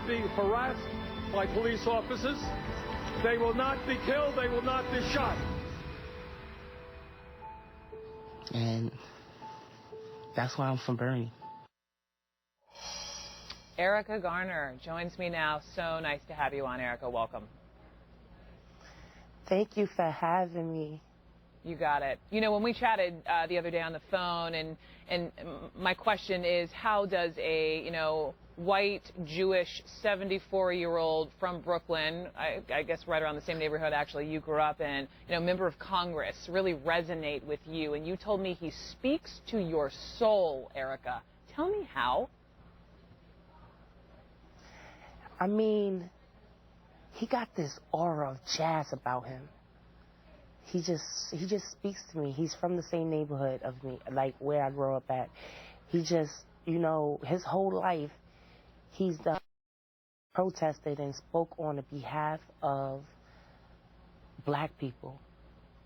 be harassed by police officers. They will not be killed. They will not be shot. And that's why I'm from Bernie. Eric Garner joins me now. So nice to have you on, Erica. Welcome. Thank you for having me. You got it. You know, when we chatted the other day on the phone, and my question is, how does a, white, Jewish, 74-year-old from Brooklyn, I guess right around the same neighborhood actually you grew up in, member of Congress, really resonate with you? And you told me he speaks to your soul, Erica. Tell me how. I mean, he got this aura of jazz about him. He just speaks to me. He's from the same neighborhood of me, like where I grew up at. He just, his whole life, he's done protested and spoke on the behalf of black people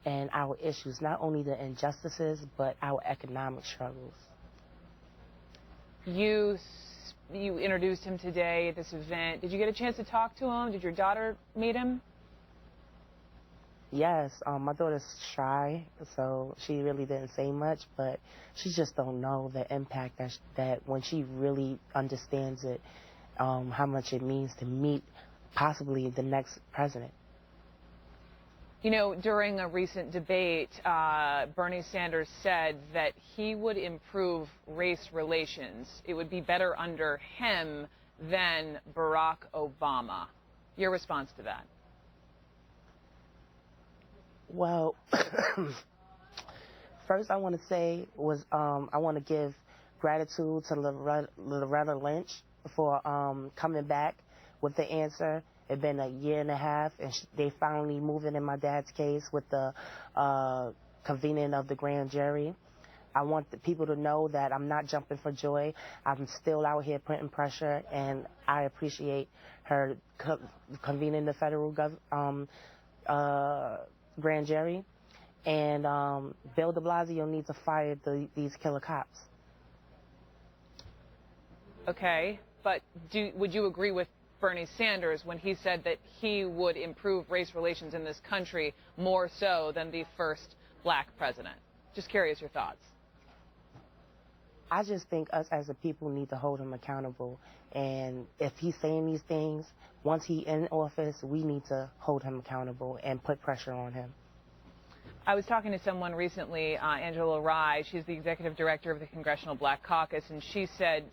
and our issues, not only the injustices, but our economic struggles. You introduced him today at this event. Did you get a chance to talk to him? Did your daughter meet him? Yes, my daughter's shy, so she really didn't say much, but she just don't know the impact that when she really understands it, how much it means to meet possibly the next president. During a recent debate, Bernie Sanders said that he would improve race relations. It would be better under him than Barack Obama. Your response to that? Well, first I want to say I want to give gratitude to Loretta Lynch for coming back with the answer. It's been a year and a half, and they finally moving in my dad's case with the convening of the grand jury. I want the people to know that I'm not jumping for joy. I'm still out here putting pressure, and I appreciate her convening the federal grand jury. And Bill de Blasio needs to fire these killer cops. Okay, but would you agree with Bernie Sanders when he said that he would improve race relations in this country more so than the first black president? Just curious your thoughts. I just think us as a people need to hold him accountable. And if he's saying these things, once he's in office, we need to hold him accountable and put pressure on him. I was talking to someone recently, Angela Rye. She's the executive director of the Congressional Black Caucus, and she said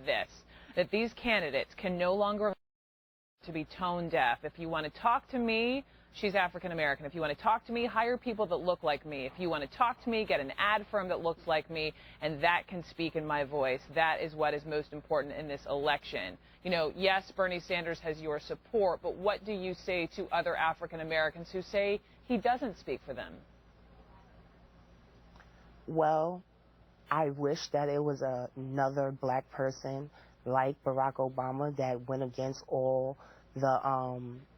this, that these candidates can no longer to be tone deaf. If you want to talk to me, she's African American. If you want to talk to me, hire people that look like me. If you want to talk to me, get an ad firm that looks like me, and that can speak in my voice. That is what is most important in this election. Yes, Bernie Sanders has your support, but what do you say to other African Americans who say he doesn't speak for them? Well, I wish that it was another black person like Barack Obama that went against all the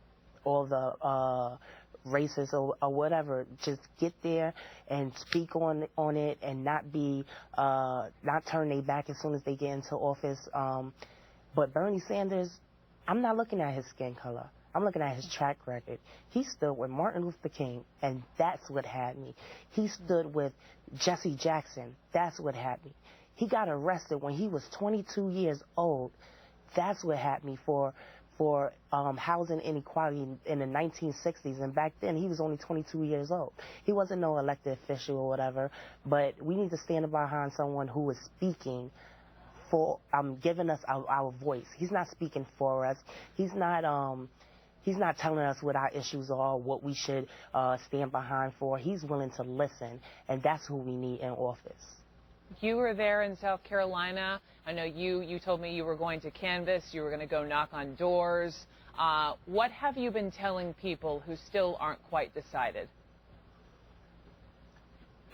races or whatever. Just get there and speak on it and not turn their back as soon as they get into office. But Bernie Sanders, I'm not looking at his skin color. I'm looking at his track record. He stood with Martin Luther King, and that's what had me. He stood with Jesse Jackson. That's what had me. He got arrested when he was 22 years old. That's what had me for housing inequality in the 1960s. And back then, he was only 22 years old. He wasn't no elected official or whatever. But we need to stand behind someone who is speaking for, giving us our voice. He's not speaking for us. He's not telling us what our issues are, what we should stand behind for. He's willing to listen, and that's who we need in office. You were there in South Carolina. I know you told me you were going to canvass. You were going to go knock on doors. What have you been telling people who still aren't quite decided?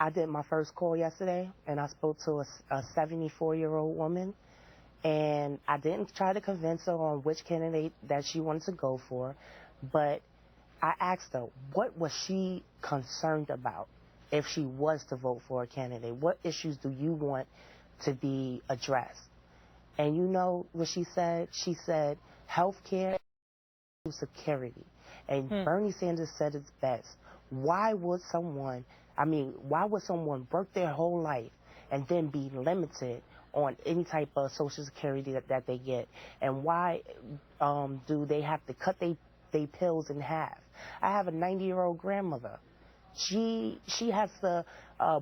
I did my first call yesterday, and I spoke to a 74-year-old woman. And I didn't try to convince her on which candidate that she wanted to go for, but I asked her, what was she concerned about if she was to vote for a candidate? What issues do you want to be addressed? And you know what she said? She said, health care, security. And Bernie Sanders said it's best. Why would someone work their whole life and then be limited on any type of Social Security that they get? And why do they have to cut their pills in half? I have a 90-year-old grandmother. She has to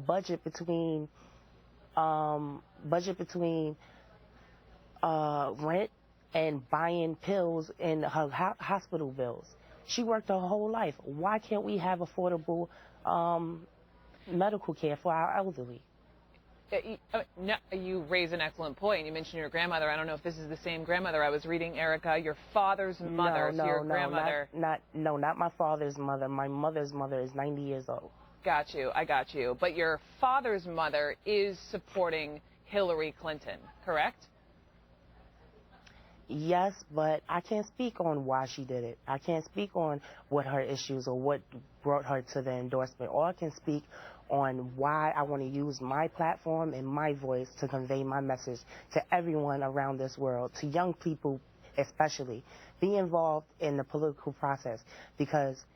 budget between rent and buying pills and her hospital bills. She worked her whole life. Why can't we have affordable medical care for our elderly? No, you raise an excellent point. You mentioned your grandmother. I don't know if this is the same grandmother. I was reading, Erica, your father's mother, so your grandmother. Not my father's mother. My mother's mother is 90 years old. Got you. I got you. But your father's mother is supporting Hillary Clinton, correct? Yes, but I can't speak on why she did it. I can't speak on what her issues or what brought her to the endorsement. All I can speak on why I want to use my platform and my voice to convey my message to everyone around this world, to young people especially. Be involved in the political process because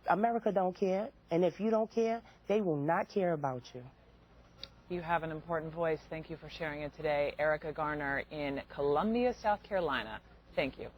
America don't care, and if you don't care, they will not care about you. You have an important voice. Thank you for sharing it today. Eric Garner in Columbia, South Carolina. Thank you.